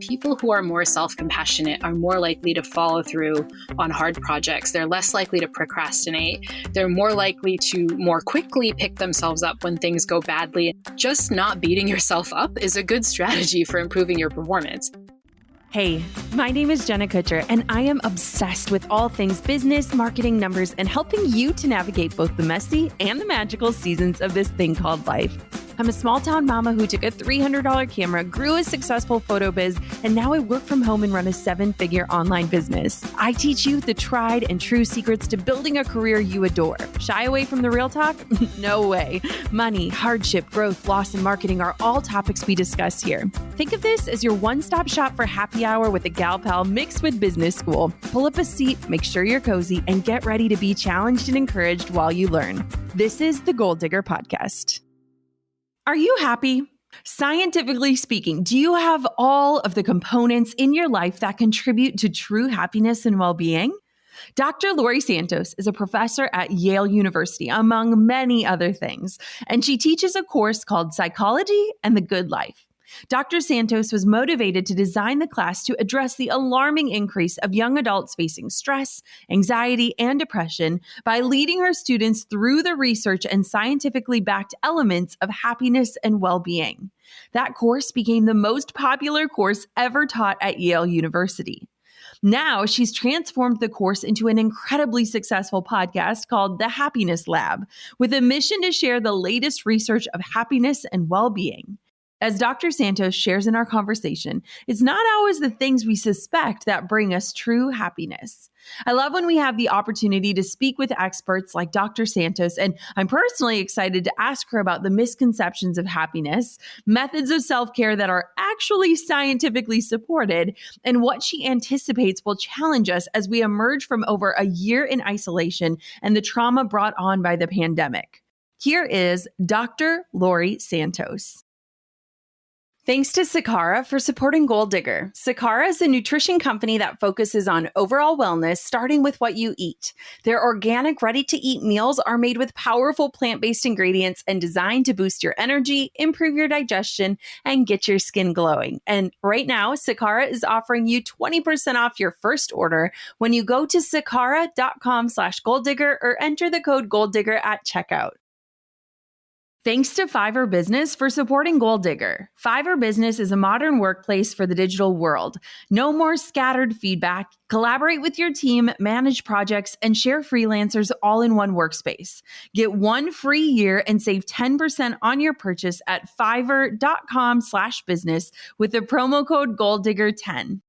people who are more self-compassionate are more likely to follow through on hard projects. They're less likely to procrastinate. They're more likely to more quickly pick themselves up when things go badly. Just not beating yourself up is a good strategy for improving your performance. Hey, my name is Jenna Kutcher, and I am obsessed with all things business, marketing, numbers, and helping you to navigate both the messy and the magical seasons of this thing called life. I'm a small town mama who took a $300 camera, grew a successful photo biz, and now I work from home and run a 7-figure online business. I teach you the tried and true secrets to building a career you adore. Shy away from the real talk? No way. Money, hardship, growth, loss, and marketing are all topics we discuss here. Think of this as your one-stop shop for happy hour with a gal pal mixed with business school. Pull up a seat, make sure you're cozy, and get ready to be challenged and encouraged while you learn. This is the Goal Digger Podcast. Are you happy? Scientifically speaking, do you have all of the components in your life that contribute to true happiness and well-being? Dr. Laurie Santos is a professor at Yale University, among many other things, and she teaches a course called Psychology and the Good Life. Dr. Santos was motivated to design the class to address the alarming increase of young adults facing stress, anxiety, and depression by leading her students through the research and scientifically backed elements of happiness and well-being. That course became the most popular course ever taught at Yale University. Now she's transformed the course into an incredibly successful podcast called The Happiness Lab, with a mission to share the latest research of happiness and well-being. As Dr. Santos shares in our conversation, it's not always the things we suspect that bring us true happiness. I love when we have the opportunity to speak with experts like Dr. Santos, and I'm personally excited to ask her about the misconceptions of happiness, methods of self-care that are actually scientifically supported, and what she anticipates will challenge us as we emerge from over a year in isolation and the trauma brought on by the pandemic. Here is Dr. Laurie Santos. Thanks to Sakara for supporting Goal Digger. Sakara is a nutrition company that focuses on overall wellness, starting with what you eat. Their organic, ready-to-eat meals are made with powerful plant-based ingredients and designed to boost your energy, improve your digestion, and get your skin glowing. And right now, Sakara is offering you 20% off your first order when you go to sakara.com/goaldigger or enter the code GOALDIGGER at checkout. Thanks to Fiverr Business for supporting Goal Digger. Fiverr Business is a modern workplace for the digital world. No more scattered feedback. Collaborate with your team, manage projects, and share freelancers all in one workspace. Get 1 free year and save 10% on your purchase at fiverr.com/business with the promo code GOALDIGGER10.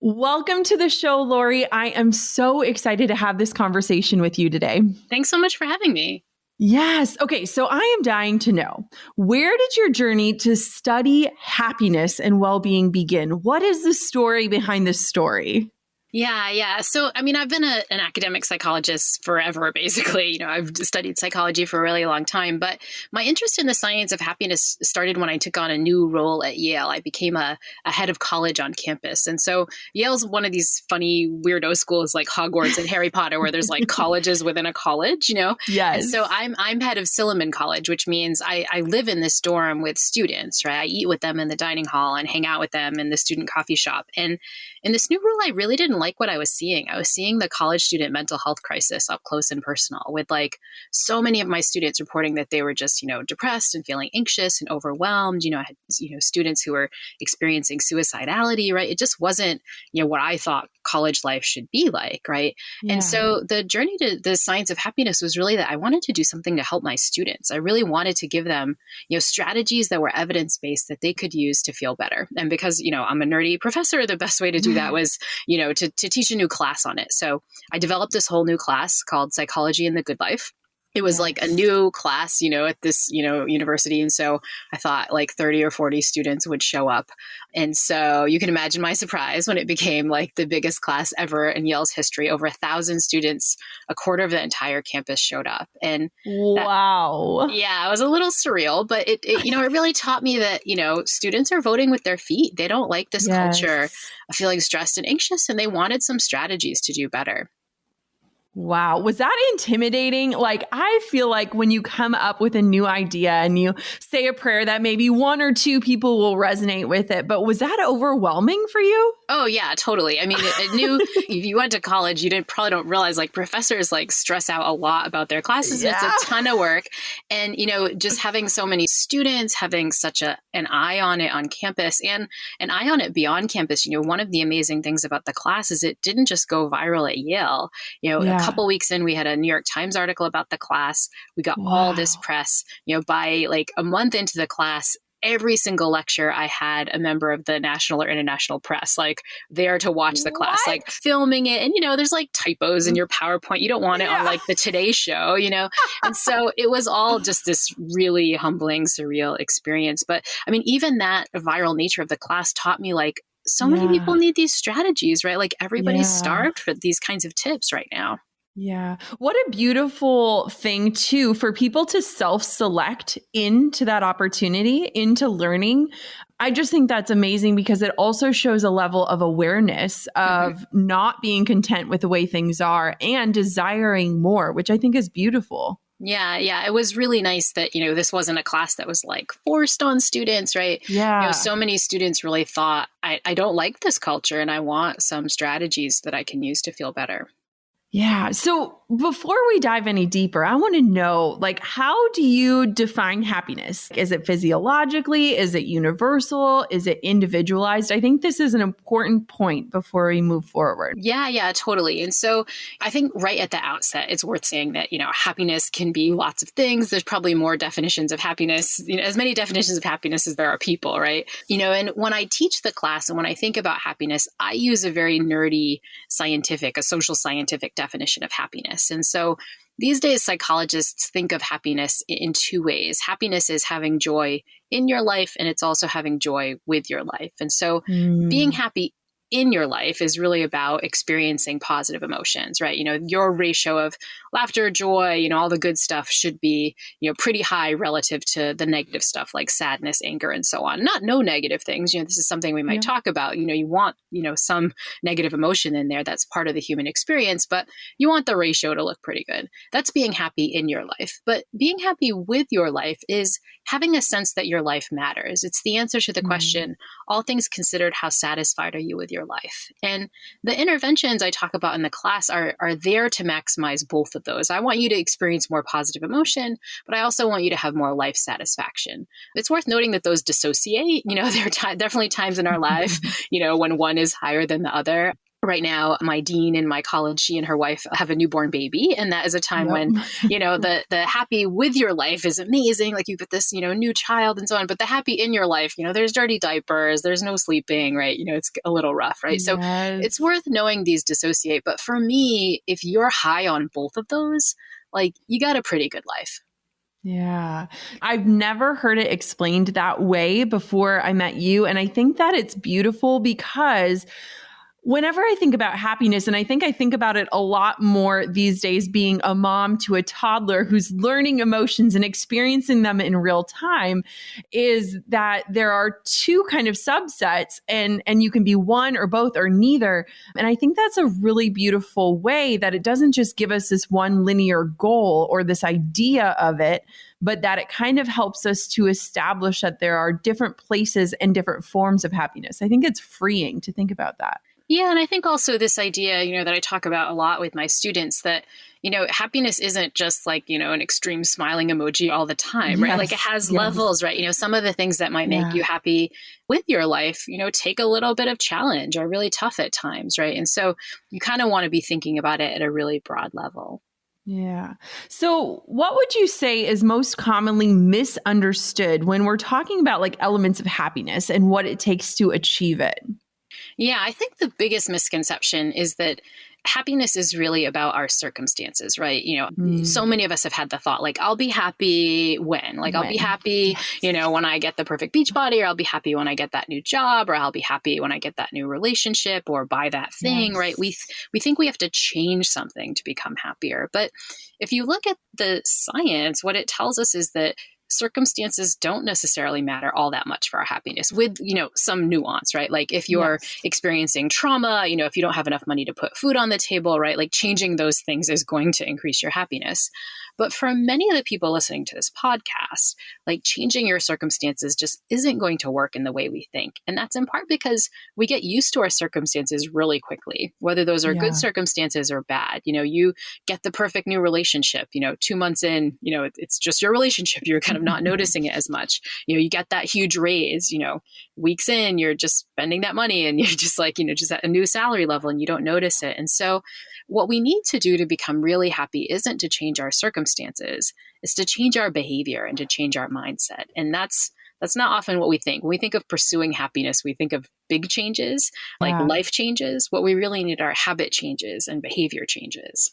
Welcome to the show, Laurie. I am so excited to have this conversation with you today. Thanks so much for having me. Yes. Okay. So I am dying to know, where did your journey to study happiness and well-being begin? What is the story behind this story? Yeah. So, I mean, I've been an academic psychologist forever, basically. I've studied psychology for a really long time, but my interest in the science of happiness started when I took on a new role at Yale. I became a head of college on campus. And so Yale's one of these funny weirdo schools like Hogwarts and Harry Potter, where there's like colleges within a college, Yes. And so I'm head of Silliman College, which means I live in this dorm with students, right? I eat with them in the dining hall and hang out with them in the student coffee shop. And in this new role, I really didn't like what I was seeing. I was seeing the college student mental health crisis up close and personal, with like so many of my students reporting that they were just, depressed and feeling anxious and overwhelmed. I had, students who were experiencing suicidality, right? It just wasn't, what I thought college life should be like, right? Yeah. And so the journey to the science of happiness was really that I wanted to do something to help my students. I really wanted to give them, strategies that were evidence-based that they could use to feel better. And because, I'm a nerdy professor, the best way to do that was, to teach a new class on it. So I developed this whole new class called Psychology and the Good Life. It was like a new class, at this, university. And so I thought like 30 or 40 students would show up. And so you can imagine my surprise when it became like the biggest class ever in Yale's history. Over 1,000 students, a quarter of the entire campus showed up. And wow. It was a little surreal, but it really taught me that, students are voting with their feet. They don't like this culture of feeling stressed and anxious, and they wanted some strategies to do better. Wow. Was that intimidating? Like, I feel like when you come up with a new idea and you say a prayer that maybe one or two people will resonate with it, but was that overwhelming for you? Oh yeah, totally. I mean, I knew if you went to college, you probably don't realize like professors like stress out a lot about their classes and it's Yeah. a ton of work. And, just having so many students, having such an eye on it on campus and an eye on it beyond campus, one of the amazing things about the class is it didn't just go viral at Yale. A Yeah. couple weeks in, we had a New York Times article about the class. We got all this Wow. press, by like a month into the class. Every single lecture, I had a member of the national or international press, like there to watch the class, What? like filming it. And, there's like typos in your PowerPoint. You don't want it on Yeah. like the Today Show, And so it was all just this really humbling, surreal experience. But I mean, even that viral nature of the class taught me like so many Yeah. people need these strategies, right? Like everybody's Yeah. starved for these kinds of tips right now. Yeah. What a beautiful thing, too, for people to self-select into that opportunity, into learning. I just think that's amazing because it also shows a level of awareness of not being content with the way things are and desiring more, which I think is beautiful. Yeah, yeah. It was really nice that, this wasn't a class that was like forced on students, right? Yeah. So many students really thought, I don't like this culture and I want some strategies that I can use to feel better. Yeah. So before we dive any deeper, I want to know, like, how do you define happiness? Is it physiologically? Is it universal? Is it individualized? I think this is an important point before we move forward. Yeah, totally. And so I think right at the outset, it's worth saying that, happiness can be lots of things. There's probably more definitions of happiness, as many definitions of happiness as there are people, right? And when I teach the class and when I think about happiness, I use a very nerdy a social scientific definition of happiness. And so these days, psychologists think of happiness in two ways. Happiness is having joy in your life, and it's also having joy with your life. And so being happy in your life is really about experiencing positive emotions, right? Your ratio of laughter, joy, all the good stuff should be, pretty high relative to the negative stuff like sadness, anger, and so on. Not no negative things. This is something we might talk about. You want, some negative emotion in there. That's part of the human experience, but you want the ratio to look pretty good. That's being happy in your life. But being happy with your life is having a sense that your life matters. It's the answer to the question, all things considered, how satisfied are you with your life? And the interventions I talk about in the class are there to maximize both of those. I want you to experience more positive emotion, but I also want you to have more life satisfaction. It's worth noting that those dissociate. There are definitely times in our life, when one is higher than the other. Right now, my dean in my college, she and her wife have a newborn baby. And that is a time when, the happy with your life is amazing. Like you've got this, new child and so on. But the happy in your life, there's dirty diapers, there's no sleeping, right? It's a little rough, right? So it's worth knowing these dissociate. But for me, if you're high on both of those, like you got a pretty good life. Yeah. I've never heard it explained that way before I met you. And I think that it's beautiful because whenever I think about happiness, and I think about it a lot more these days being a mom to a toddler who's learning emotions and experiencing them in real time, is that there are two kind of subsets and you can be one or both or neither. And I think that's a really beautiful way that it doesn't just give us this one linear goal or this idea of it, but that it kind of helps us to establish that there are different places and different forms of happiness. I think it's freeing to think about that. Yeah. And I think also this idea, that I talk about a lot with my students that, happiness isn't just like, an extreme smiling emoji all the time, right? Like it has levels, right? Some of the things that might make you happy with your life, take a little bit of challenge, are really tough at times, right? And so you kind of want to be thinking about it at a really broad level. Yeah. So what would you say is most commonly misunderstood when we're talking about like elements of happiness and what it takes to achieve it? Yeah, I think the biggest misconception is that happiness is really about our circumstances, right? So many of us have had the thought, like, I'll be happy when? Like, I'll be happy, when I get the perfect beach body, or I'll be happy when I get that new job, or I'll be happy when I get that new relationship or buy that thing, right? We think we have to change something to become happier. But if you look at the science, what it tells us is that circumstances don't necessarily matter all that much for our happiness with, some nuance, right? Like if you're experiencing trauma, if you don't have enough money to put food on the table, right? Like changing those things is going to increase your happiness. But for many of the people listening to this podcast, like changing your circumstances just isn't going to work in the way we think. And that's in part because we get used to our circumstances really quickly, whether those are good circumstances or bad. You get the perfect new relationship, 2 months in, it's just your relationship. You're kind of not noticing it as much. You get that huge raise, weeks in, you're just spending that money and you're just like, just at a new salary level and you don't notice it. And so what we need to do to become really happy isn't to change our circumstances, it's to change our behavior and to change our mindset. And that's not often what we think. When we think of pursuing happiness, we think of big changes, like life changes. What we really need are habit changes and behavior changes.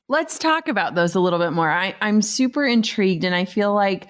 Let's talk about those a little bit more. I'm super intrigued, and I feel like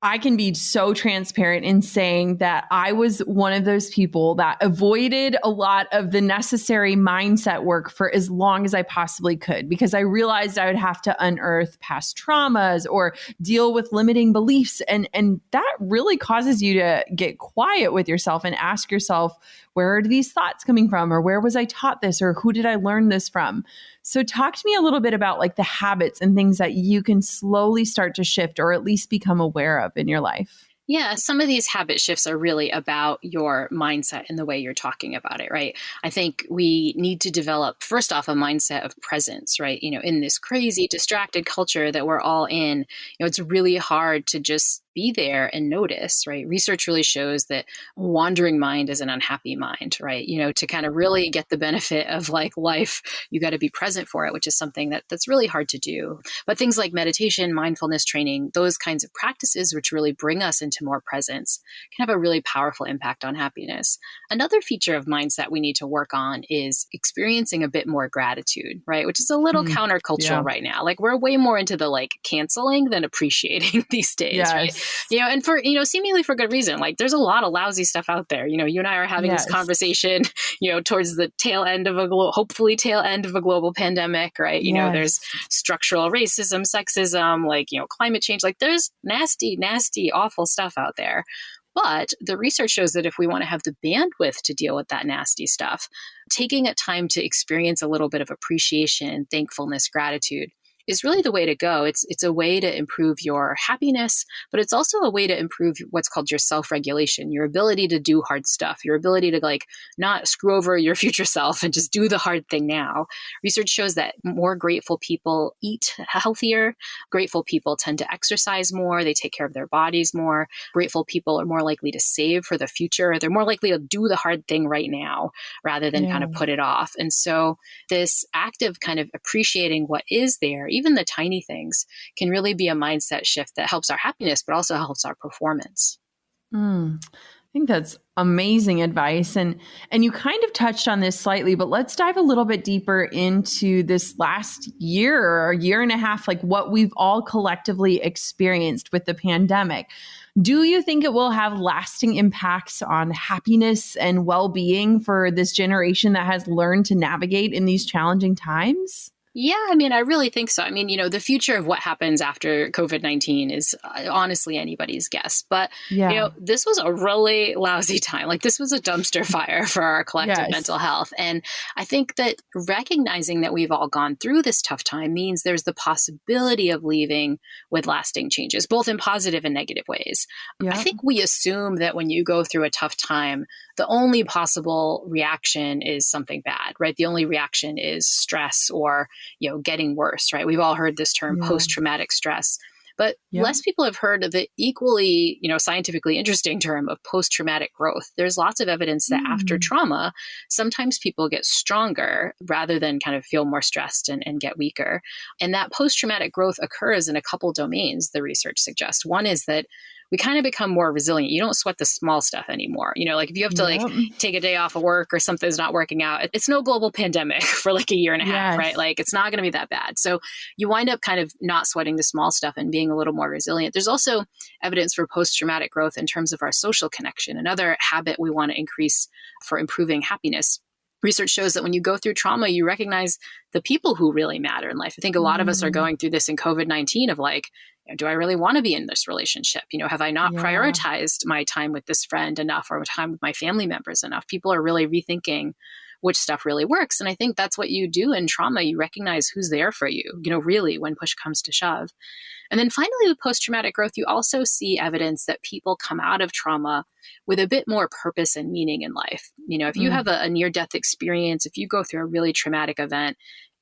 I can be so transparent in saying that I was one of those people that avoided a lot of the necessary mindset work for as long as I possibly could, because I realized I would have to unearth past traumas or deal with limiting beliefs. And that really causes you to get quiet with yourself and ask yourself, where are these thoughts coming from? Or where was I taught this? Or who did I learn this from? So talk to me a little bit about like the habits and things that you can slowly start to shift or at least become aware of in your life. Yeah, some of these habit shifts are really about your mindset and the way you're talking about it, right? I think we need to develop, first off, a mindset of presence, right? In this crazy, distracted culture that we're all in, it's really hard to just be there and notice, right? Research really shows that a wandering mind is an unhappy mind, right? To kind of really get the benefit of like life, you got to be present for it, which is something that's really hard to do. But things like meditation, mindfulness training, those kinds of practices, which really bring us into more presence, can have a really powerful impact on happiness. Another feature of mindset we need to work on is experiencing a bit more gratitude, right? Which is a little countercultural right now. Like we're way more into the like canceling than appreciating these days, right? And for, seemingly for good reason. Like there's a lot of lousy stuff out there. You and I are having this conversation, towards the tail end of hopefully tail end of a global pandemic, right? There's structural racism, sexism, like, climate change, like there's nasty, nasty, awful stuff out there. But the research shows that if we want to have the bandwidth to deal with that nasty stuff, taking a time to experience a little bit of appreciation, thankfulness, gratitude is really the way to go. It's a way to improve your happiness, but it's also a way to improve what's called your self-regulation, your ability to do hard stuff, your ability to like not screw over your future self and just do the hard thing now. Research shows that more grateful people eat healthier. Grateful people tend to exercise more. They take care of their bodies more. Grateful people are more likely to save for the future. They're more likely to do the hard thing right now rather than kind of put it off. And so this act of kind of appreciating what is there, even the tiny things, can really be a mindset shift that helps our happiness, but also helps our performance. I think that's amazing advice. And you kind of touched on this slightly, but let's dive a little bit deeper into this last year or year and a half, like what we've all collectively experienced with the pandemic. Do you think it will have lasting impacts on happiness and well-being for this generation that has learned to navigate in these challenging times? Yeah, I really think so. The future of what happens after COVID-19 is honestly anybody's guess. But, this was a really lousy time. Like this was a dumpster fire for our collective mental health. And I think that recognizing that we've all gone through this tough time means there's the possibility of leaving with lasting changes, both in positive and negative ways. I think we assume that when you go through a tough time, the only possible reaction is something bad, right? The only reaction is stress or getting worse, right? We've all heard this term post-traumatic stress, but less people have heard of the equally, scientifically interesting term of post-traumatic growth. There's lots of evidence that after trauma, sometimes people get stronger rather than kind of feel more stressed and get weaker. And that post-traumatic growth occurs in a couple domains, the research suggests. One is that we kind of become more resilient. You don't sweat the small stuff anymore. Like if you have to take a day off of work or something's not working out, it's no global pandemic for like a year and a half, right? Like it's not going to be that bad. So you wind up kind of not sweating the small stuff and being a little more resilient. There's also evidence for post-traumatic growth in terms of our social connection, another habit we want to increase for improving happiness. Research shows that when you go through trauma, you recognize the people who really matter in life. I think a lot of us are going through this in COVID-19 of like, do I really want to be in this relationship? Have I not Yeah. prioritized my time with this friend enough or time with my family members enough? People are really rethinking which stuff really works. And I think that's what you do in trauma. You recognize who's there for you, really, when push comes to shove. And then finally, with post-traumatic growth, you also see evidence that people come out of trauma with a bit more purpose and meaning in life. If you have a near-death experience, if you go through a really traumatic event,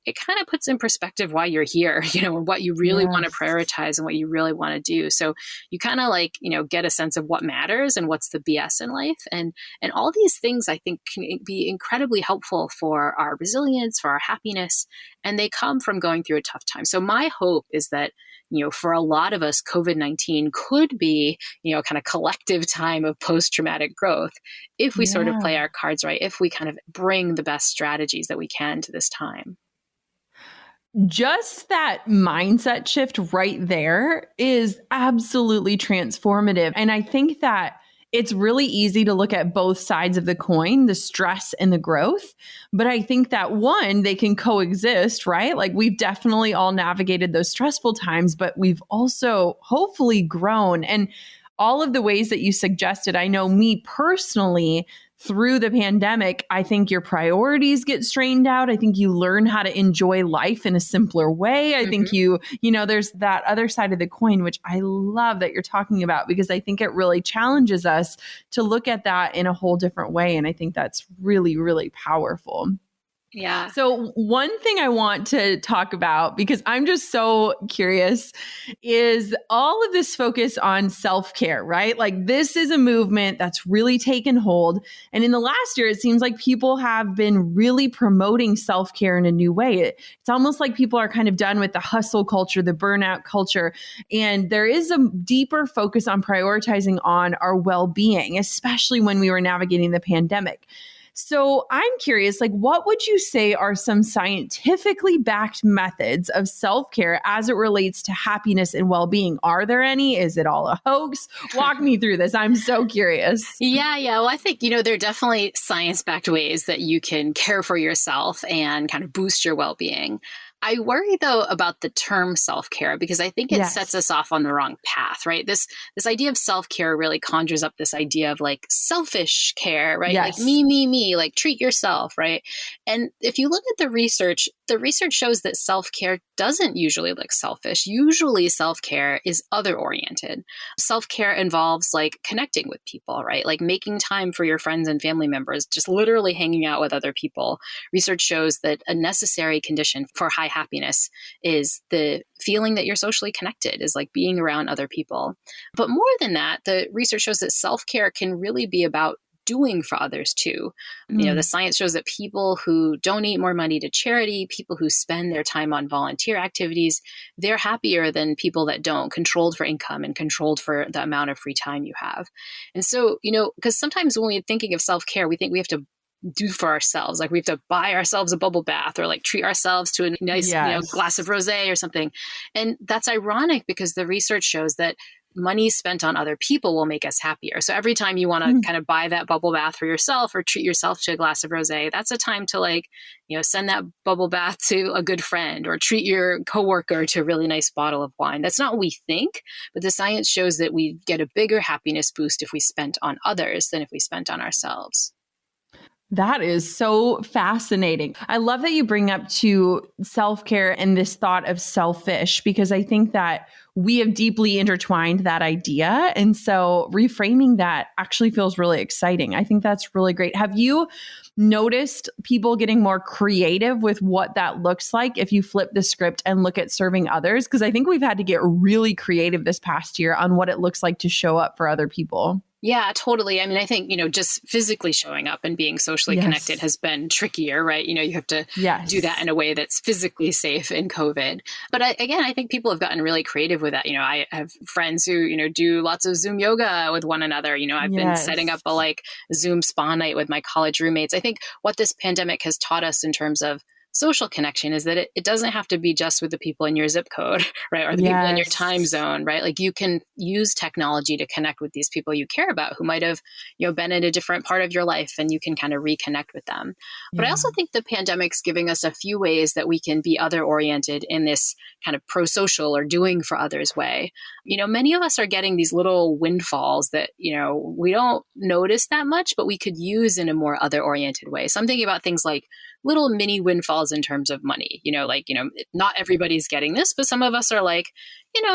it kind of puts in perspective why you're here, and what you really want to prioritize and what you really want to do. So you kind of get a sense of what matters and what's the BS in life. And all these things I think can be incredibly helpful for our resilience, for our happiness, and they come from going through a tough time. So my hope is that, for a lot of us, COVID-19 could be, kind of collective time of post-traumatic growth if we sort of play our cards right, if we kind of bring the best strategies that we can to this time. Just that mindset shift right there is absolutely transformative. And I think that it's really easy to look at both sides of the coin, the stress and the growth. But I think that they can coexist, right? Like we've definitely all navigated those stressful times, but we've also hopefully grown. And all of the ways that you suggested, I know me personally, through the pandemic, I think your priorities get strained out. I think you learn how to enjoy life in a simpler way. I think there's that other side of the coin, which I love that you're talking about, because I think it really challenges us to look at that in a whole different way. And I think that's really, really powerful. Yeah. So one thing I want to talk about, because I'm just so curious, is all of this focus on self-care, right? Like this is a movement that's really taken hold. And in the last year, it seems like people have been really promoting self-care in a new way. It's almost like people are kind of done with the hustle culture, the burnout culture. And there is a deeper focus on prioritizing on our well-being, especially when we were navigating the pandemic. So I'm curious, what would you say are some scientifically backed methods of self-care as it relates to happiness and well-being? Are there any? Is it all a hoax? Walk me through this. I'm so curious. Yeah. Well, I think, there are definitely science-backed ways that you can care for yourself and kind of boost your well-being. I worry, though, about the term self-care because I think it sets us off on the wrong path, right? This idea of self-care really conjures up this idea of selfish care, right? Yes. Me, treat yourself, right? And if you look at the research shows that self-care doesn't usually look selfish. Usually self-care is other-oriented. Self-care involves connecting with people, right? Making time for your friends and family members, just literally hanging out with other people. Research shows that a necessary condition for high happiness is the feeling that you're socially connected, is being around other people. But more than that, the research shows that self-care can really be about doing for others too. The science shows that people who donate more money to charity, people who spend their time on volunteer activities, they're happier than people that don't, controlled for income and controlled for the amount of free time you have. And so, because sometimes when we're thinking of self-care, we think we have to do for ourselves. We have to buy ourselves a bubble bath or treat ourselves to a nice glass of rosé or something. And that's ironic because the research shows that money spent on other people will make us happier. So every time you want to kind of buy that bubble bath for yourself or treat yourself to a glass of rosé, that's a time to send that bubble bath to a good friend or treat your coworker to a really nice bottle of wine. That's not what we think, but the science shows that we get a bigger happiness boost if we spent on others than if we spent on ourselves. That is so fascinating. I love that you bring up to self-care and this thought of selfish, because I think that we have deeply intertwined that idea. And so reframing that actually feels really exciting. I think that's really great. Have you noticed people getting more creative with what that looks like if you flip the script and look at serving others? Because I think we've had to get really creative this past year on what it looks like to show up for other people. Yeah, totally. I mean, I think, just physically showing up and being socially connected has been trickier, right? You have to do that in a way that's physically safe in COVID. But I think people have gotten really creative with that. I have friends who, do lots of Zoom yoga with one another. I've been setting up a Zoom spa night with my college roommates. I think what this pandemic has taught us in terms of social connection is that it doesn't have to be just with the people in your zip code, right? Or the people in your time zone, right? Like you can use technology to connect with these people you care about who might have, been in a different part of your life, and you can kind of reconnect with them. But I also think the pandemic's giving us a few ways that we can be other oriented in this kind of pro-social or doing for others way. Many of us are getting these little windfalls that, we don't notice that much, but we could use in a more other oriented way. So I'm thinking about things like little mini windfalls in terms of money, not everybody's getting this, but some of us are like,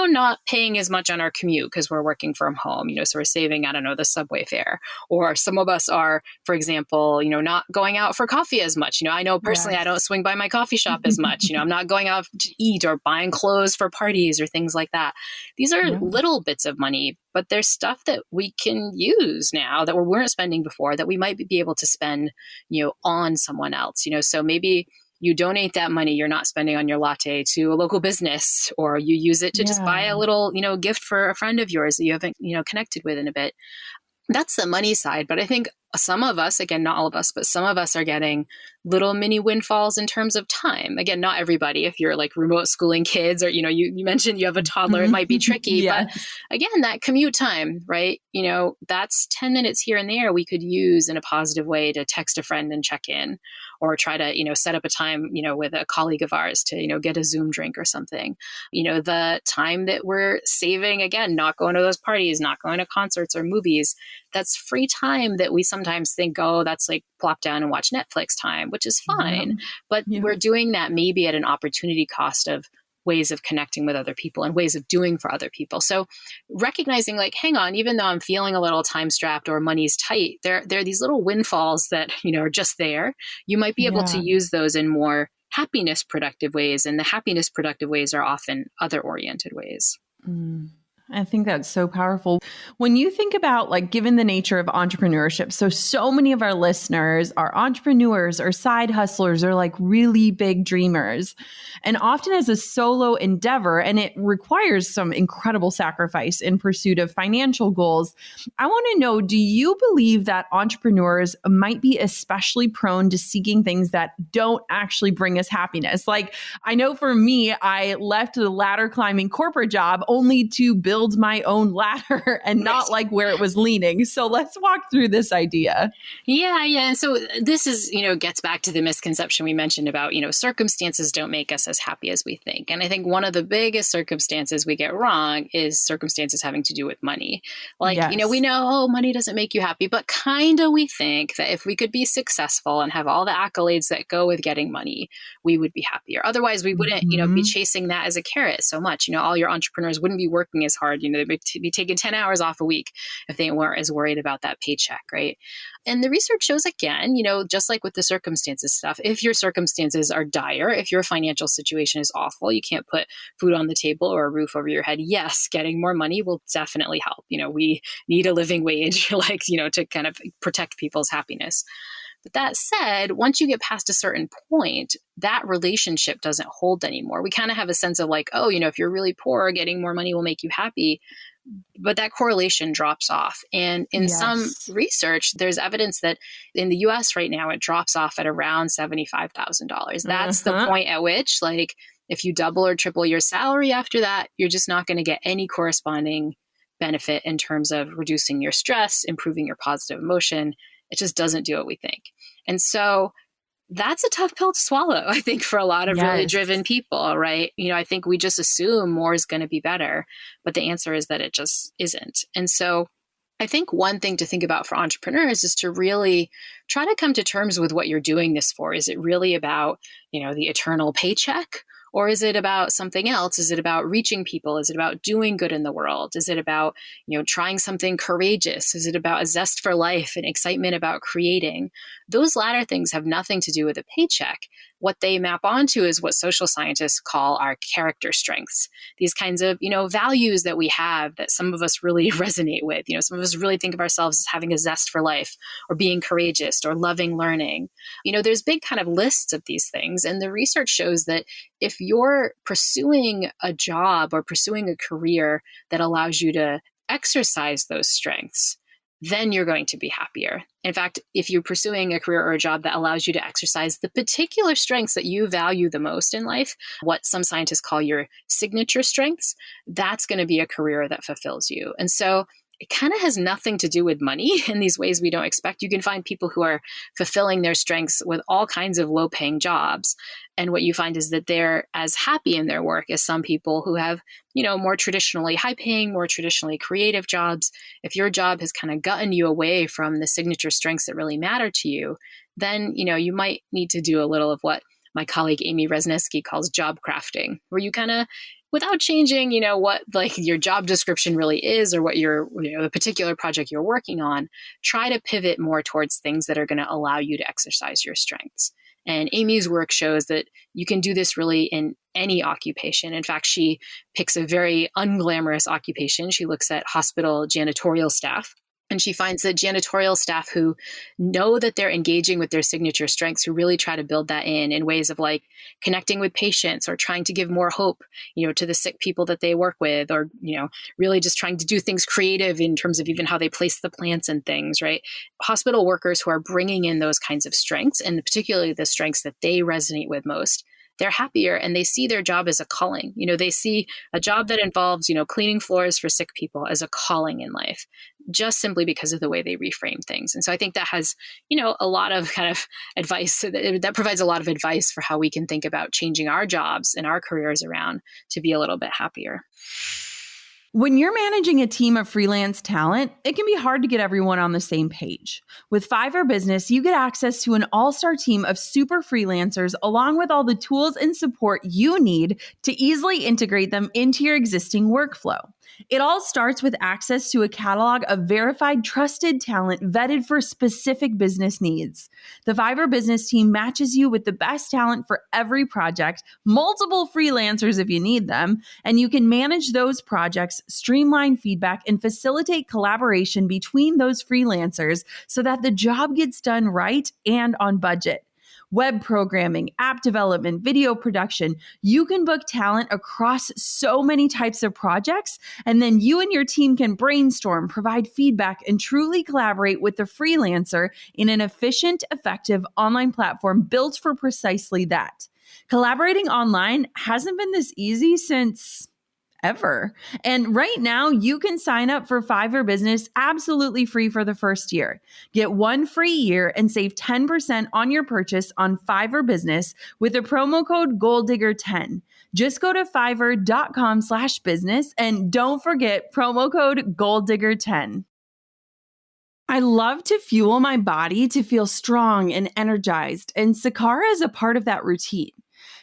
not paying as much on our commute because we're working from home, so we're saving, I don't know, the subway fare. Or some of us are, for example, not going out for coffee as much. I know personally, I don't swing by my coffee shop as much. I'm not going out to eat or buying clothes for parties or things like that. These are little bits of money, but there's stuff that we can use now that we weren't spending before that we might be able to spend, on someone else, so maybe you donate that money you're not spending on your latte to a local business, or you use it to just buy a little, gift for a friend of yours that you haven't, connected with in a bit. That's the money side. But I think some of us, again, not all of us, but some of us are getting little mini windfalls in terms of time. Again, not everybody. If you're like remote schooling kids, or, you mentioned you have a toddler, it might be tricky. But again, that commute time, right? That's 10 minutes here and there we could use in a positive way to text a friend and check in, or try to, set up a time, with a colleague of ours to, get a Zoom drink or something. The time that we're saving, again, not going to those parties, not going to concerts or movies, that's free time that we sometimes think, oh, that's like plop down and watch Netflix time, which is fine. But we're doing that maybe at an opportunity cost of ways of connecting with other people and ways of doing for other people. So recognizing like, hang on, even though I'm feeling a little time strapped or money's tight, there are these little windfalls that, are just there. You might be able to use those in more happiness productive ways. And the happiness productive ways are often other oriented ways. I think that's so powerful. When you think about, like, given the nature of entrepreneurship, so many of our listeners are entrepreneurs or side hustlers or like really big dreamers. And often as a solo endeavor, and it requires some incredible sacrifice in pursuit of financial goals. I want to know, do you believe that entrepreneurs might be especially prone to seeking things that don't actually bring us happiness? Like, I know for me, I left the ladder climbing corporate job only to build my own ladder and not like where it was leaning. So let's walk through this idea. Yeah. And so this is, gets back to the misconception we mentioned about, circumstances don't make us as happy as we think. And I think one of the biggest circumstances we get wrong is circumstances having to do with money. Like, we know, oh, money doesn't make you happy, but kind of we think that if we could be successful and have all the accolades that go with getting money, we would be happier. Otherwise, we wouldn't, be chasing that as a carrot so much. All your entrepreneurs wouldn't be working as hard. They'd be taking 10 hours off a week if they weren't as worried about that paycheck, right? And the research shows, again, just like with the circumstances stuff, if your circumstances are dire, if your financial situation is awful, you can't put food on the table or a roof over your head, yes, getting more money will definitely help. We need a living wage, to kind of protect people's happiness. But that said, once you get past a certain point, that relationship doesn't hold anymore. We kind of have a sense of like, oh, if you're really poor, getting more money will make you happy. But that correlation drops off. And in some research, there's evidence that in the US right now, it drops off at around $75,000. That's the point at which, like, if you double or triple your salary after that, you're just not going to get any corresponding benefit in terms of reducing your stress, improving your positive emotion. It just doesn't do what we think. And so that's a tough pill to swallow, I think, for a lot of really driven people, right? I think we just assume more is going to be better, but the answer is that it just isn't. And so I think one thing to think about for entrepreneurs is to really try to come to terms with what you're doing this for. Is it really about, the eternal paycheck? Or is it about something else? Is it about reaching people? Is it about doing good in the world? Is it about, trying something courageous? Is it about a zest for life and excitement about creating? Those latter things have nothing to do with a paycheck. What they map onto is what social scientists call our character strengths. These kinds of, values that we have that some of us really resonate with. Some of us really think of ourselves as having a zest for life or being courageous or loving learning. There's big kind of lists of these things. And the research shows that if you're pursuing a job or pursuing a career that allows you to exercise those strengths, then you're going to be happier. In fact, if you're pursuing a career or a job that allows you to exercise the particular strengths that you value the most in life, what some scientists call your signature strengths, that's going to be a career that fulfills you. And so it kind of has nothing to do with money in these ways we don't expect. You can find people who are fulfilling their strengths with all kinds of low-paying jobs. And what you find is that they're as happy in their work as some people who have, more traditionally high-paying, more traditionally creative jobs. If your job has kind of gotten you away from the signature strengths that really matter to you, then, you might need to do a little of what my colleague Amy Resniski calls job crafting, where you kind of, without changing, what like your job description really is or what your, the particular project you're working on, try to pivot more towards things that are going to allow you to exercise your strengths. And Amy's work shows that you can do this really in any occupation. In fact, she picks a very unglamorous occupation. She looks at hospital janitorial staff. And she finds that janitorial staff who know that they're engaging with their signature strengths, who really try to build that in ways of like connecting with patients or trying to give more hope, to the sick people that they work with, or, really just trying to do things creative in terms of even how they place the plants and things, right? Hospital workers who are bringing in those kinds of strengths, and particularly the strengths that they resonate with most, they're happier and they see their job as a calling. They see a job that involves, cleaning floors for sick people as a calling in life, just simply because of the way they reframe things. And so I think that has, a lot of kind of advice that provides a lot of advice for how we can think about changing our jobs and our careers around to be a little bit happier. When you're managing a team of freelance talent, it can be hard to get everyone on the same page. With Fiverr Business, you get access to an all-star team of super freelancers along with all the tools and support you need to easily integrate them into your existing workflow. It all starts with access to a catalog of verified, trusted talent vetted for specific business needs. The Fiverr Business team matches you with the best talent for every project, multiple freelancers if you need them, and you can manage those projects, streamline feedback, and facilitate collaboration between those freelancers so that the job gets done right and on budget. Web programming, app development, video production. You can book talent across so many types of projects, and then you and your team can brainstorm, provide feedback, and truly collaborate with the freelancer in an efficient, effective online platform built for precisely that. Collaborating online hasn't been this easy since ever. And right now, you can sign up for Fiverr Business absolutely free for the first year. Get 1 free year and save 10% on your purchase on Fiverr Business with the promo code GOALDIGGER10. Just go to fiverr.com/business and don't forget promo code GOALDIGGER10. I love to fuel my body to feel strong and energized, and Sakara is a part of that routine.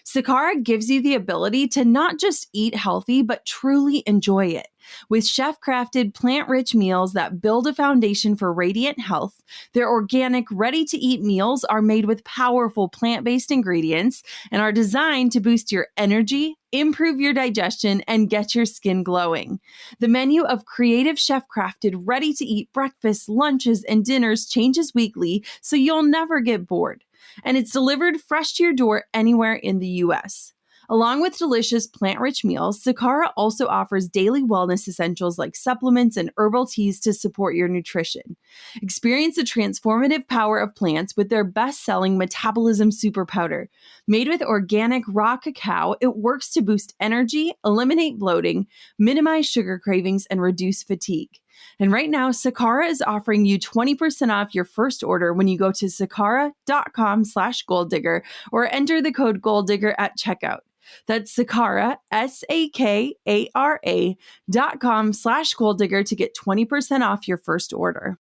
Sakara gives you the ability to not just eat healthy, but truly enjoy it. With chef-crafted, plant-rich meals that build a foundation for radiant health, their organic, ready-to-eat meals are made with powerful plant-based ingredients and are designed to boost your energy, improve your digestion, and get your skin glowing. The menu of creative chef-crafted, ready-to-eat breakfasts, lunches, and dinners changes weekly, so you'll never get bored. And it's delivered fresh to your door anywhere in the U.S. Along with delicious plant-rich meals, Sakara also offers daily wellness essentials like supplements and herbal teas to support your nutrition. Experience the transformative power of plants with their best-selling Metabolism Super Powder. Made with organic raw cacao, it works to boost energy, eliminate bloating, minimize sugar cravings, and reduce fatigue. And right now, Sakara is offering you 20% off your first order when you go to sakara.com/goaldigger or enter the code GOALDIGGER at checkout. That's Sakara, SAKARA.com/goaldigger to get 20% off your first order.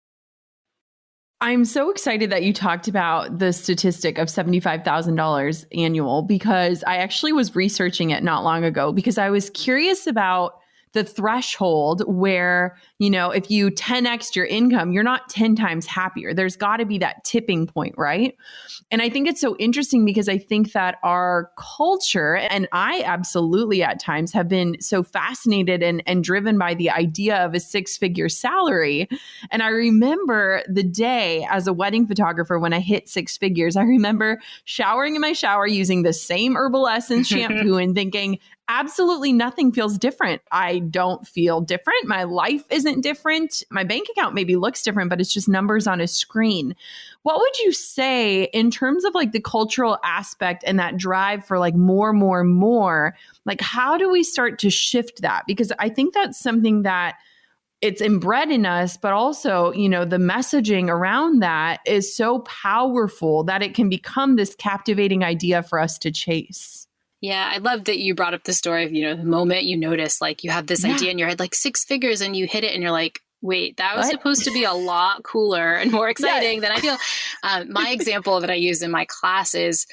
I'm so excited that you talked about the statistic of $75,000 annual, because I actually was researching it not long ago because I was curious about the threshold where, if you 10x your income, you're not 10 times happier. There's got to be that tipping point, right? And I think it's so interesting because I think that our culture, and I absolutely at times have been so fascinated and driven by the idea of a 6-figure salary. And I remember the day as a wedding photographer when I hit 6 figures, I remember showering in my shower using the same Herbal Essence shampoo and thinking, absolutely nothing feels different. I don't feel different. My life isn't different. My bank account maybe looks different, but it's just numbers on a screen. What would you say in terms of like the cultural aspect and that drive for like more, like how do we start to shift that? Because I think that's something that it's inbred in us, but also, you know, the messaging around that is so powerful that it can become this captivating idea for us to chase. Yeah, I love that you brought up the story of, the moment you notice, like you have this idea in your head, like 6 figures, and you hit it and you're like, wait, that was supposed to be a lot cooler and more exciting than I feel. My example that I use in my class is,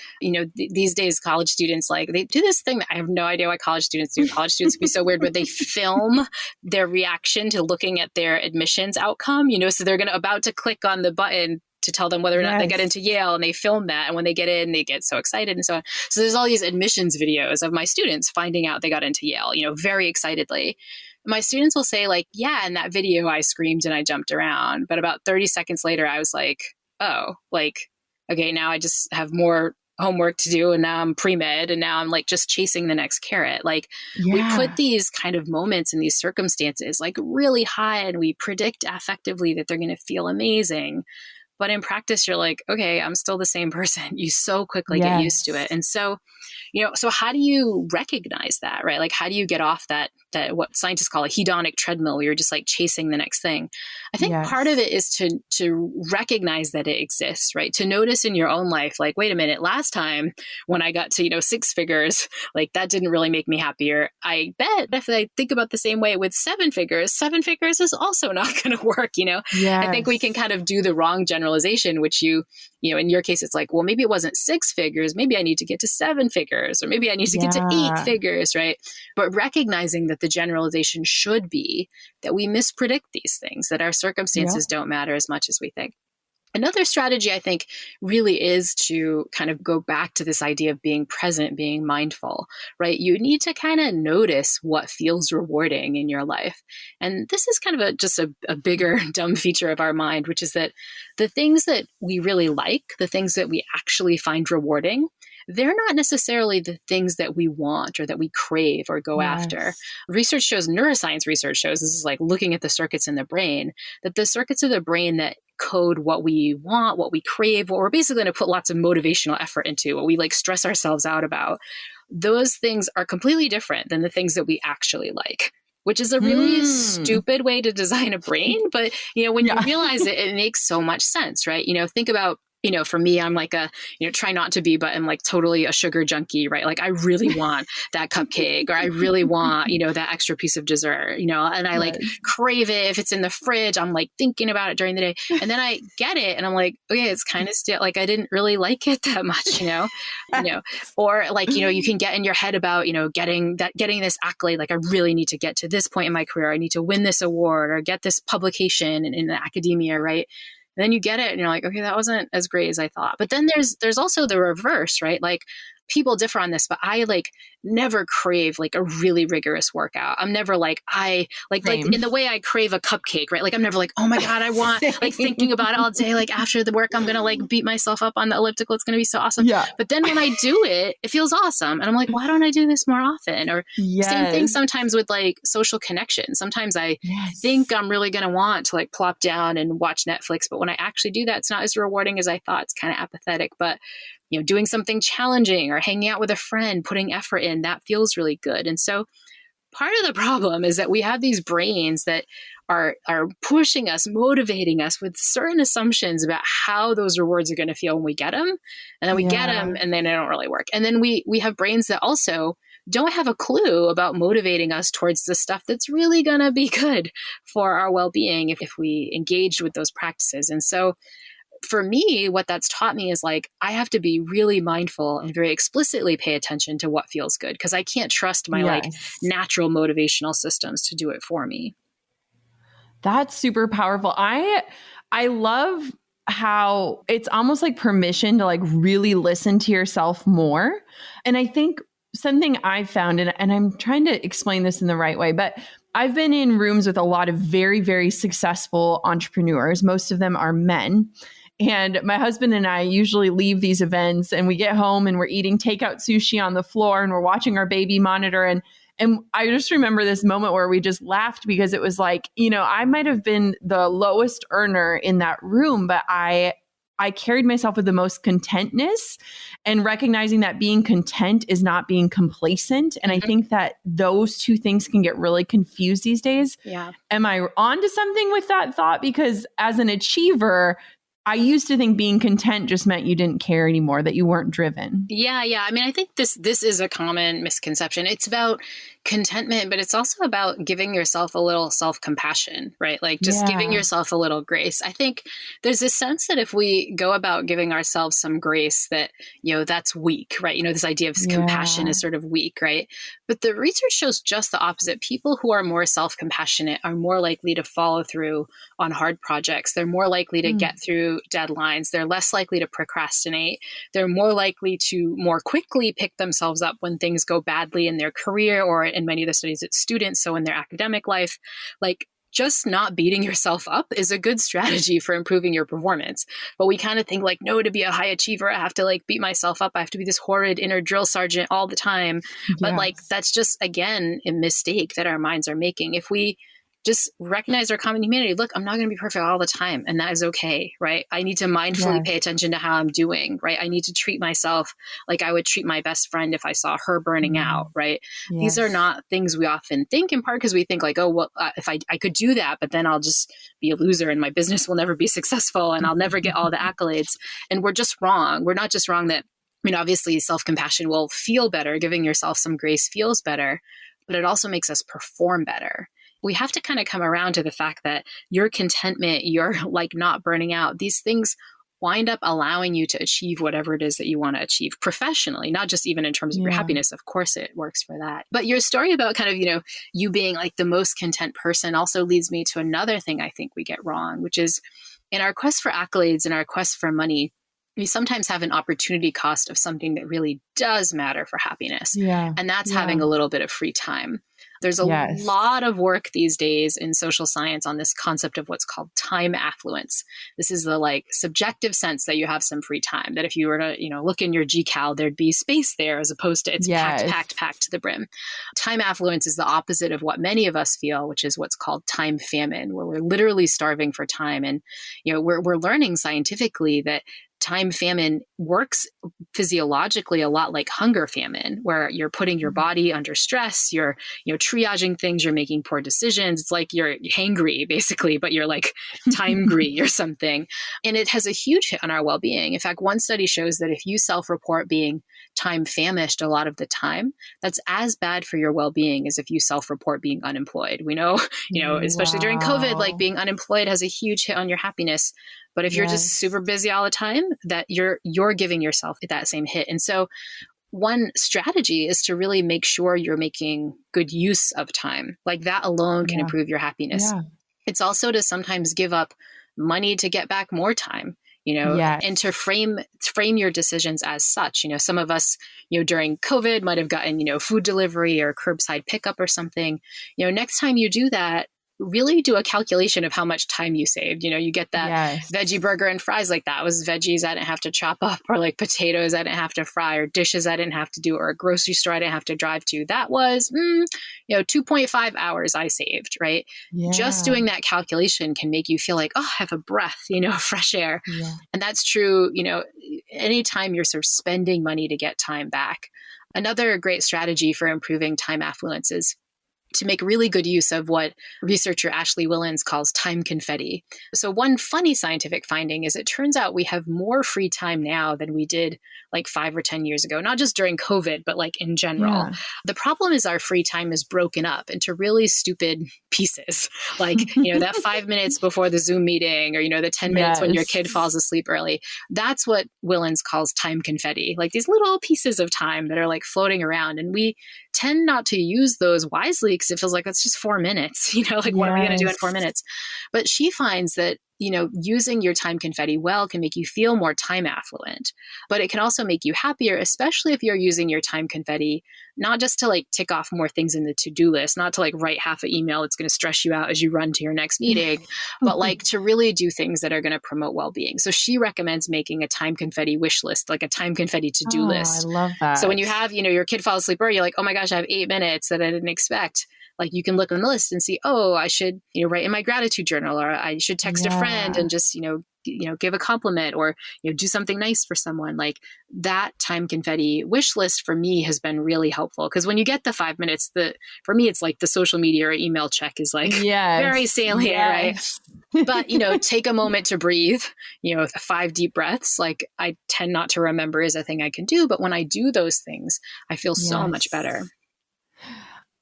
these days college students, like they do this thing that I have no idea why college students do. College students can be so weird, but they film their reaction to looking at their admissions outcome, so they're about to click on the button to tell them whether or not they get into Yale, and they film that. And when they get in, they get so excited and so on. So there's all these admissions videos of my students finding out they got into Yale, very excitedly. My students will say like, yeah, in that video, I screamed and I jumped around. But about 30 seconds later, I was like, oh, like, okay, now I just have more homework to do. And now I'm pre-med. And now I'm like just chasing the next carrot. Like we put these kind of moments in these circumstances like really high, and we predict affectively that they're going to feel amazing. But in practice, you're like, okay, I'm still the same person. You so quickly get used to it. And so, so how do you recognize that, right? Like, how do you get off that what scientists call a hedonic treadmill, where you're just like chasing the next thing? I think part of it is to recognize that it exists, right? To notice in your own life, like, wait a minute, last time when I got to, 6 figures, like that didn't really make me happier. I bet if I think about the same way with 7 figures is also not going to work, I think we can kind of do the wrong generalization, which in your case, it's like, well, maybe it wasn't 6 figures. Maybe I need to get to 7 figures, or maybe I need to get to 8 figures, right? But recognizing that the generalization should be that we mispredict these things, that our circumstances don't matter as much as we think. Another strategy, I think, really is to kind of go back to this idea of being present, being mindful, right? You need to kind of notice what feels rewarding in your life. And this is kind of just a bigger, dumb feature of our mind, which is that the things that we really like, the things that we actually find rewarding, they're not necessarily the things that we want or that we crave or go after. Research shows, neuroscience research shows, this is like looking at the circuits in the brain, that the circuits of the brain that code what we want, what we crave, what we're basically going to put lots of motivational effort into, what we like stress ourselves out about, those things are completely different than the things that we actually like, which is a really stupid way to design a brain. But, when you realize it, it makes so much sense, right? Think about, for me, I'm like try not to be, but I'm like totally a sugar junkie, right? Like I really want that cupcake, or I really want, that extra piece of dessert, and I like crave it. If it's in the fridge, I'm like thinking about it during the day, and then I get it and I'm like, okay, it's kind of still like, I didn't really like it that much, or like, you can get in your head about, getting this accolade. Like I really need to get to this point in my career. I need to win this award or get this publication in academia, right? And then you get it and you're like, okay, that wasn't as great as I thought. But then there's also the reverse, right? Like people differ on this, but I like never crave like a really rigorous workout. I'm never like, like in the way I crave a cupcake, right? Like I'm never like, oh my God, I want like thinking about it all day. Like after the work, I'm going to like beat myself up on the elliptical. It's going to be so awesome. Yeah. But then when I do it, it feels awesome. And I'm like, why don't I do this more often? Or same thing sometimes with like social connection. Sometimes I think I'm really going to want to like plop down and watch Netflix. But when I actually do that, it's not as rewarding as I thought. It's kind of apathetic, but doing something challenging or hanging out with a friend, putting effort in, that feels really good. And so part of the problem is that we have these brains that are pushing us, motivating us with certain assumptions about how those rewards are going to feel when we get them. And then we get them and then they don't really work. And then we have brains that also don't have a clue about motivating us towards the stuff that's really going to be good for our well-being if we engaged with those practices. And so for me, what that's taught me is like, I have to be really mindful and very explicitly pay attention to what feels good, because I can't trust my like natural motivational systems to do it for me. That's super powerful. I love how it's almost like permission to like really listen to yourself more. And I think something I've found, and I'm trying to explain this in the right way, but I've been in rooms with a lot of very, very successful entrepreneurs. Most of them are men. And my husband and I usually leave these events and we get home and we're eating takeout sushi on the floor and we're watching our baby monitor. And I just remember this moment where we just laughed because it was like, I might have been the lowest earner in that room, but I carried myself with the most contentness and recognizing that being content is not being complacent. And I think that those two things can get really confused these days. Yeah. Am I onto something with that thought? Because as an achiever, I used to think being content just meant you didn't care anymore, that you weren't driven. Yeah. I mean, I think this is a common misconception. It's about contentment, but it's also about giving yourself a little self-compassion, right? Like just giving yourself a little grace. I think there's this sense that if we go about giving ourselves some grace that, that's weak, right? This idea of compassion is sort of weak, right? But the research shows just the opposite. People who are more self-compassionate are more likely to follow through on hard projects. They're more likely to get through deadlines. They're less likely to procrastinate. They're more likely to more quickly pick themselves up when things go badly in their career, or in many of the studies, it's students. So in their academic life, like just not beating yourself up is a good strategy for improving your performance. But we kind of think like, no, to be a high achiever, I have to like beat myself up. I have to be this horrid inner drill sergeant all the time. But like, that's just, again, a mistake that our minds are making. If we just recognize our common humanity. Look, I'm not going to be perfect all the time, and that is okay, right? I need to mindfully pay attention to how I'm doing, right? I need to treat myself like I would treat my best friend if I saw her burning out, right? These are not things we often think, in part because we think like, oh, well, if I could do that, but then I'll just be a loser and my business will never be successful and I'll never get all the accolades. And we're just wrong. We're not just wrong that, obviously self-compassion will feel better. Giving yourself some grace feels better, but it also makes us perform better. We have to kind of come around to the fact that your contentment, your like not burning out, these things wind up allowing you to achieve whatever it is that you want to achieve professionally, not just even in terms of your happiness. Of course, it works for that. But your story about kind of, you being like the most content person also leads me to another thing I think we get wrong, which is in our quest for accolades and our quest for money, we sometimes have an opportunity cost of something that really does matter for happiness. And that's having a little bit of free time. There's a lot of work these days in social science on this concept of what's called time affluence. This is the like subjective sense that you have some free time, that if you were to, look in your GCal, there'd be space there as opposed to it's packed to the brim. Time affluence is the opposite of what many of us feel, which is what's called time famine, where we're literally starving for time. And, we're learning scientifically that time famine works physiologically a lot like hunger famine, where you're putting your body under stress, you're, triaging things, you're making poor decisions. It's like you're hangry basically, but you're like time-gree or something. And it has a huge hit on our well-being. In fact, one study shows that if you self-report being time famished a lot of the time, that's as bad for your well-being as if you self-report being unemployed. We know, especially during COVID, like being unemployed has a huge hit on your happiness. But if you're just super busy all the time, that you're giving yourself that same hit. And so one strategy is to really make sure you're making good use of time. Like that alone can improve your happiness. It's also to sometimes give up money to get back more time, and to frame your decisions as such. Some of us, during COVID might have gotten, food delivery or curbside pickup or something. Next time you do that, really do a calculation of how much time you saved. You get that veggie burger and fries, like that was veggies I didn't have to chop up, or like potatoes I didn't have to fry, or dishes I didn't have to do, or a grocery store I didn't have to drive to. That was, 2.5 hours I saved, right? Just doing that calculation can make you feel like, oh, I have a breath, fresh air. And that's true, anytime you're sort of spending money to get time back. Another great strategy for improving time affluence is to make really good use of what researcher Ashley Willens calls time confetti. So one funny scientific finding is it turns out we have more free time now than we did like 5 or 10 years ago, not just during COVID, but like in general. The problem is our free time is broken up into really stupid pieces, like, that 5 minutes before the Zoom meeting, or, the 10 minutes when your kid falls asleep early. That's what Willens calls time confetti, like these little pieces of time that are like floating around. And we tend not to use those wisely because it feels like that's just 4 minutes, what are we going to do in 4 minutes? But she finds that using your time confetti well can make you feel more time affluent, but it can also make you happier, especially if you're using your time confetti, not just to like tick off more things in the to-do list, not to like write half an email that's going to stress you out as you run to your next meeting, but like to really do things that are going to promote well-being. So she recommends making a time confetti wish list, like a time confetti to-do list. I love that. So when you have, your kid falls asleep early, you're like, oh my gosh, I have 8 minutes that I didn't expect. Like you can look on the list and see, oh, I should, write in my gratitude journal, or I should text a friend and just, give a compliment, or, do something nice for someone. Like that time confetti wish list for me has been really helpful. Cause when you get the 5 minutes, for me, it's like the social media or email check is like very salient, right? But, take a moment to breathe, 5 deep breaths. Like I tend not to remember is a thing I can do, but when I do those things, I feel so much better.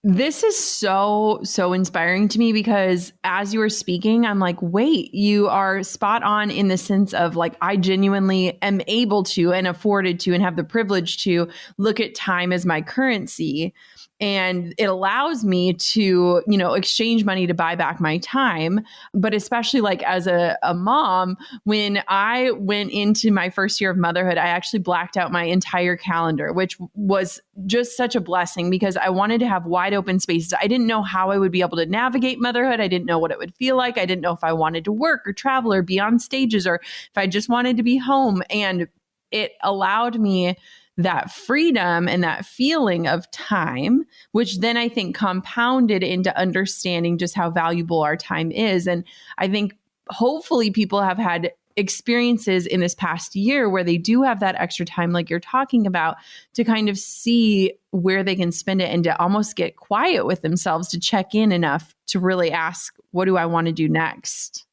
This is so inspiring to me, because as you were speaking, I'm like, wait, you are spot on in the sense of like, I genuinely am able to and afforded to and have the privilege to look at time as my currency. And it allows me to, exchange money to buy back my time. But especially like as a mom, when I went into my first year of motherhood, I actually blacked out my entire calendar, which was just such a blessing, because I wanted to have wide open spaces. I didn't know how I would be able to navigate motherhood. I didn't know what it would feel like. I didn't know if I wanted to work or travel or be on stages, or if I just wanted to be home. And it allowed me that freedom and that feeling of time, which then I think compounded into understanding just how valuable our time is. And I think hopefully people have had experiences in this past year where they do have that extra time, like you're talking about, to kind of see where they can spend it and to almost get quiet with themselves, to check in enough to really ask, what do I want to do next?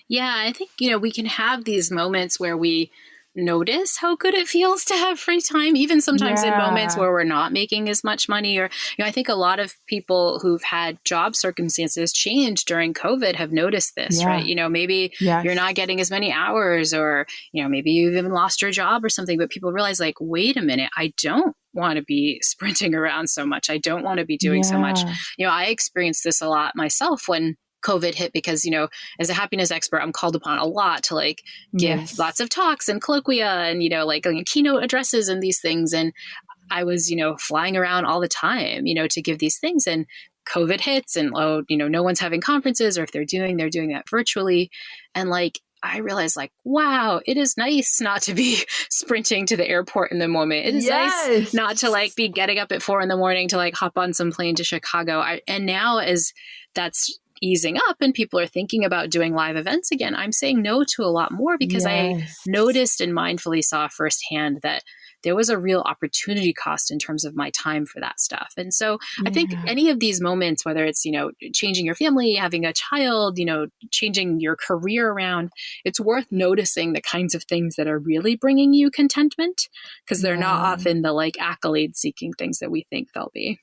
Yeah, I think, we can have these moments where we notice how good it feels to have free time, even sometimes in moments where we're not making as much money. Or, I think a lot of people who've had job circumstances change during COVID have noticed this, right? Maybe you're not getting as many hours, or, maybe you've even lost your job or something, but people realize like, wait a minute, I don't want to be sprinting around so much. I don't want to be doing so much. I experienced this a lot myself when COVID hit, because, as a happiness expert, I'm called upon a lot to like give lots of talks and colloquia and, like keynote addresses and these things. And I was, flying around all the time, to give these things, and COVID hits and, no one's having conferences, or if they're doing that virtually. And like, I realized like, wow, it is nice not to be sprinting to the airport in the moment. It is nice not to like be getting up at 4 a.m. to like hop on some plane to Chicago. And now as that's easing up and people are thinking about doing live events again, I'm saying no to a lot more, because I noticed and mindfully saw firsthand that there was a real opportunity cost in terms of my time for that stuff. And so I think any of these moments, whether it's, changing your family, having a child, changing your career around, it's worth noticing the kinds of things that are really bringing you contentment, because they're not often the like accolade seeking things that we think they'll be.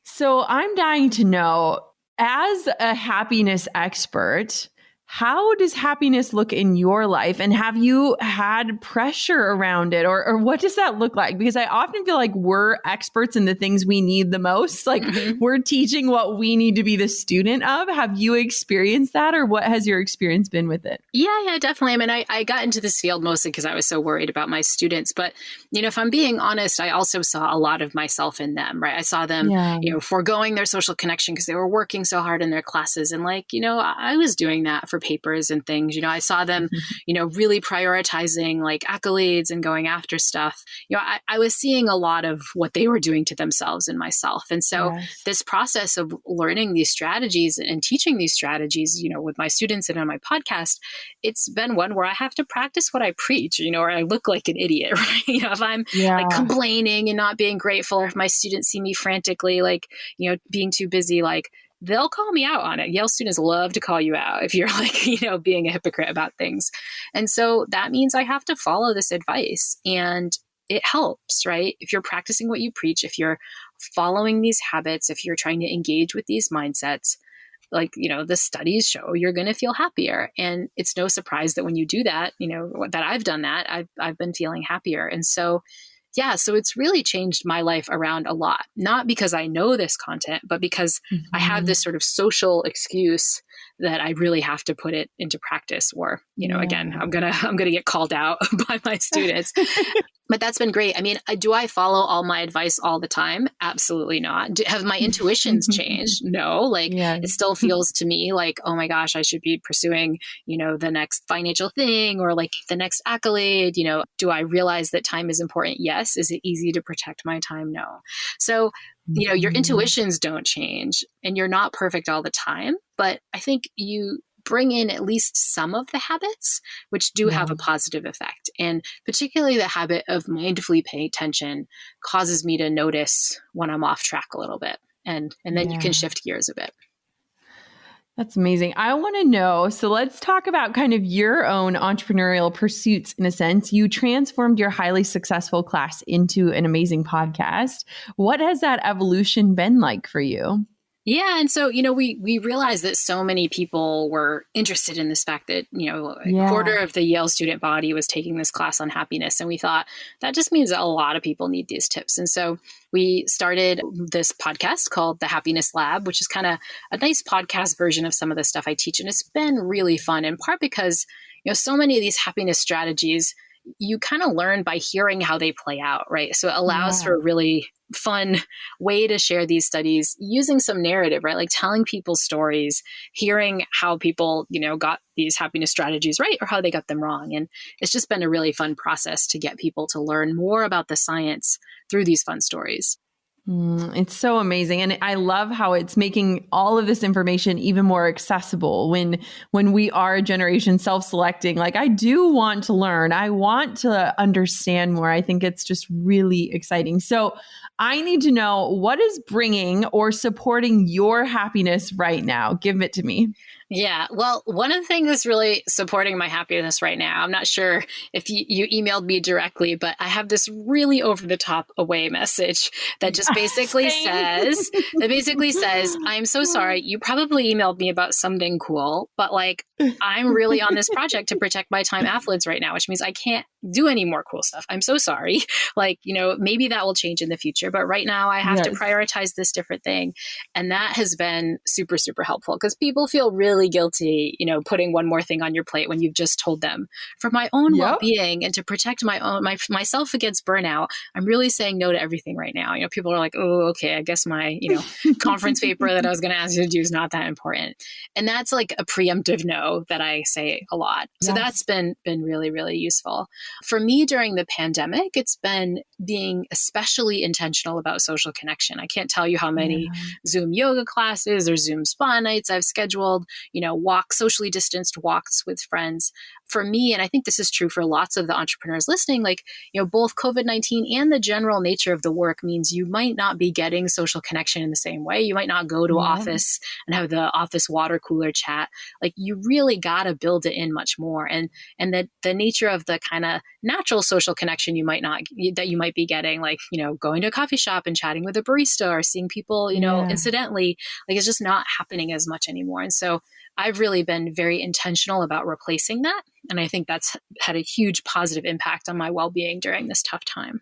So I'm dying to know, as a happiness expert, how does happiness look in your life? And have you had pressure around it? Or what does that look like? Because I often feel like we're experts in the things we need the most. Like we're teaching what we need to be the student of. Have you experienced that? Or what has your experience been with it? Yeah, definitely. I mean, I got into this field mostly because I was so worried about my students. But, if I'm being honest, I also saw a lot of myself in them, right? I saw them, foregoing their social connection because they were working so hard in their classes. And like, I was doing that for papers and things. I saw them, really prioritizing like accolades and going after stuff. I was seeing a lot of what they were doing to themselves and myself. And so this process of learning these strategies and teaching these strategies, with my students and on my podcast, it's been one where I have to practice what I preach, or I look like an idiot, right? If I'm like complaining and not being grateful, or if my students see me frantically, like, being too busy, like, they'll call me out on it. Yale students love to call you out if you're like, being a hypocrite about things. And so that means I have to follow this advice, and it helps, right? If you're practicing what you preach, if you're following these habits, if you're trying to engage with these mindsets, like, the studies show you're going to feel happier. And it's no surprise that when you do that, that I've done that, I've been feeling happier. And so so it's really changed my life around a lot, not because I know this content, but because I have this sort of social excuse that I really have to put it into practice, or, again, I'm going to get called out by my students. But that's been great. I mean, do I follow all my advice all the time? Absolutely not. Have my intuitions changed? No. It still feels to me like, oh my gosh, I should be pursuing, the next financial thing, or like the next accolade. Do I realize that time is important? Yes. Is it easy to protect my time? No. So, your intuitions don't change, and you're not perfect all the time. But I think you bring in at least some of the habits, which do have a positive effect. And particularly the habit of mindfully paying attention causes me to notice when I'm off track a little bit. And then you can shift gears a bit. That's amazing. I want to know, so let's talk about kind of your own entrepreneurial pursuits in a sense. You transformed your highly successful class into an amazing podcast. What has that evolution been like for you? Yeah. And so, we realized that so many people were interested in this fact that, a quarter of the Yale student body was taking this class on happiness. And we thought that just means that a lot of people need these tips. And so we started this podcast called The Happiness Lab, which is kind of a nice podcast version of some of the stuff I teach. And it's been really fun, in part because, so many of these happiness strategies, you kind of learn by hearing how they play out, right? So it allows for a really fun way to share these studies using some narrative, right? Like telling people stories, hearing how people, got these happiness strategies right or how they got them wrong. And it's just been a really fun process to get people to learn more about the science through these fun stories. It's so amazing. And I love how it's making all of this information even more accessible when we are a generation self-selecting. Like, I do want to learn. I want to understand more. I think it's just really exciting. So I need to know, what is bringing or supporting your happiness right now? Give it to me. Yeah. Well, one of the things that's really supporting my happiness right now, I'm not sure if you emailed me directly, but I have this really over the top away message that just basically says, I'm so sorry. You probably emailed me about something cool, but I'm really on this project to protect my time affluence right now, which means I can't do any more cool stuff. I'm so sorry. Maybe that will change in the future, but right now I have to prioritize this different thing. And that has been super, super helpful, because people feel really guilty, putting one more thing on your plate when you've just told them, for my own well-being and to protect myself against burnout, I'm really saying no to everything right now. People are like, oh, okay, I guess my, conference paper that I was going to ask you to do is not that important. And that's like a preemptive no that I say a lot. So that's been really, really useful. For me during the pandemic, it's been being especially intentional about social connection. I can't tell you how many Zoom yoga classes or Zoom spa nights I've scheduled, socially distanced walks with friends. For me, and I think this is true for lots of the entrepreneurs listening, both COVID-19 and the general nature of the work means you might not be getting social connection in the same way. You might not go to office and have the office water cooler chat. You really got to build it in much more. And the nature of the kind of natural social connection you might be getting, going to a coffee shop and chatting with a barista or seeing people, incidentally, it's just not happening as much anymore. And so I've really been very intentional about replacing that. And I think that's had a huge positive impact on my well-being during this tough time.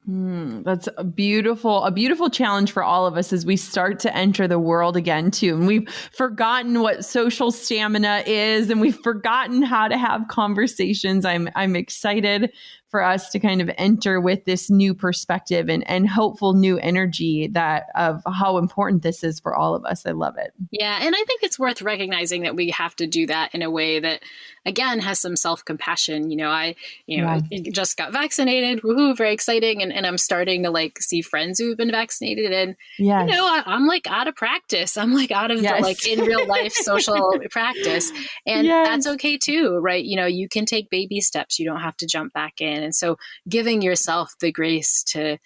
That's a beautiful challenge for all of us as we start to enter the world again too. And we've forgotten what social stamina is, and we've forgotten how to have conversations. I'm excited for us to kind of enter with this new perspective and hopeful new energy of how important this is for all of us. I love it. Yeah. And I think it's worth recognizing that we have to do that in a way that, again, has some self-compassion. I just got vaccinated. Woohoo, very exciting. And I'm starting to see friends who've been vaccinated. And, I'm out of practice. I'm out of the in real life social practice. And that's okay too, right? You can take baby steps. You don't have to jump back in. And so giving yourself the grace to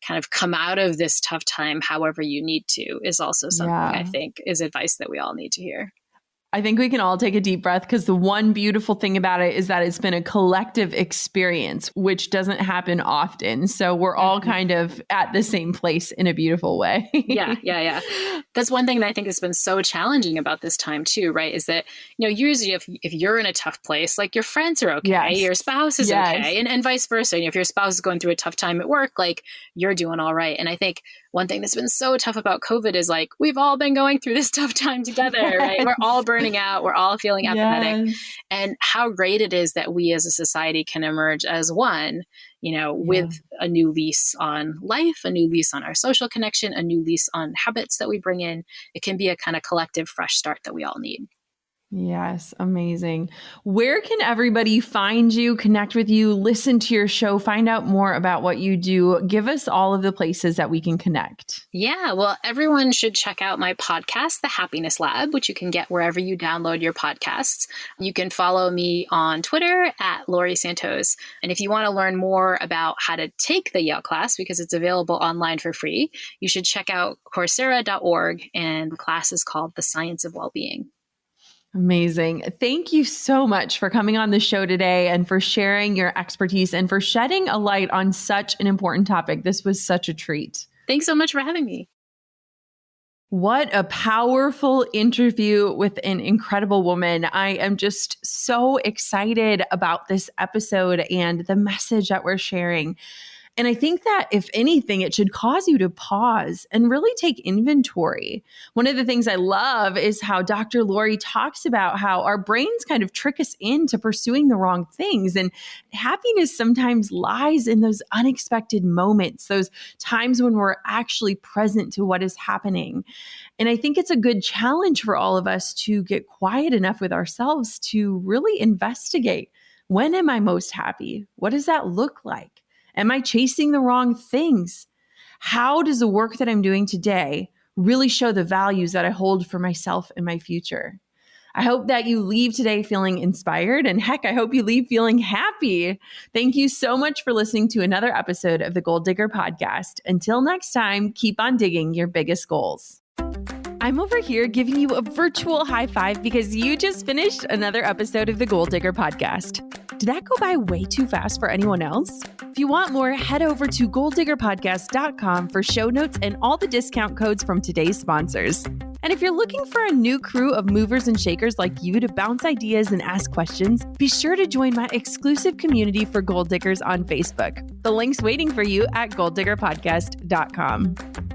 kind of come out of this tough time however you need to is also something I think is advice that we all need to hear. I think we can all take a deep breath, because the one beautiful thing about it is that it's been a collective experience, which doesn't happen often. So we're all kind of at the same place in a beautiful way. Yeah. That's one thing that I think has been so challenging about this time too, right? Is that, usually if you're in a tough place, your friends are okay, your spouse is okay, and vice versa. If your spouse is going through a tough time at work, you're doing all right. And I think one thing that's been so tough about COVID is like, we've all been going through this tough time together, right? We're all burning out. We're all feeling apathetic. Yes. And how great it is that we as a society can emerge as one, with a new lease on life, a new lease on our social connection, a new lease on habits that we bring in. It can be a kind of collective fresh start that we all need. Yes, amazing. Where can everybody find you, connect with you, listen to your show, find out more about what you do? Give us all of the places that we can connect. Yeah, well, everyone should check out my podcast, The Happiness Lab, which you can get wherever you download your podcasts. You can follow me on Twitter at Laurie Santos. And if you want to learn more about how to take the Yale class, because it's available online for free, you should check out Coursera.org, and the class is called The Science of Wellbeing. Amazing. Thank you so much for coming on the show today and for sharing your expertise and for shedding a light on such an important topic. This was such a treat. Thanks so much for having me. What a powerful interview with an incredible woman. I am just so excited about this episode and the message that we're sharing. And I think that if anything, it should cause you to pause and really take inventory. One of the things I love is how Dr. Laurie talks about how our brains kind of trick us into pursuing the wrong things. And happiness sometimes lies in those unexpected moments, those times when we're actually present to what is happening. And I think it's a good challenge for all of us to get quiet enough with ourselves to really investigate, when am I most happy? What does that look like? Am I chasing the wrong things? How does the work that I'm doing today really show the values that I hold for myself and my future? I hope that you leave today feeling inspired, and heck, I hope you leave feeling happy. Thank you so much for listening to another episode of the Goal Digger Podcast. Until next time, keep on digging your biggest goals. I'm over here giving you a virtual high five because you just finished another episode of the Goal Digger Podcast. Did that go by way too fast for anyone else? If you want more, head over to goaldiggerpodcast.com for show notes and all the discount codes from today's sponsors. And if you're looking for a new crew of movers and shakers like you to bounce ideas and ask questions, be sure to join my exclusive community for Goal Diggers on Facebook. The link's waiting for you at goaldiggerpodcast.com.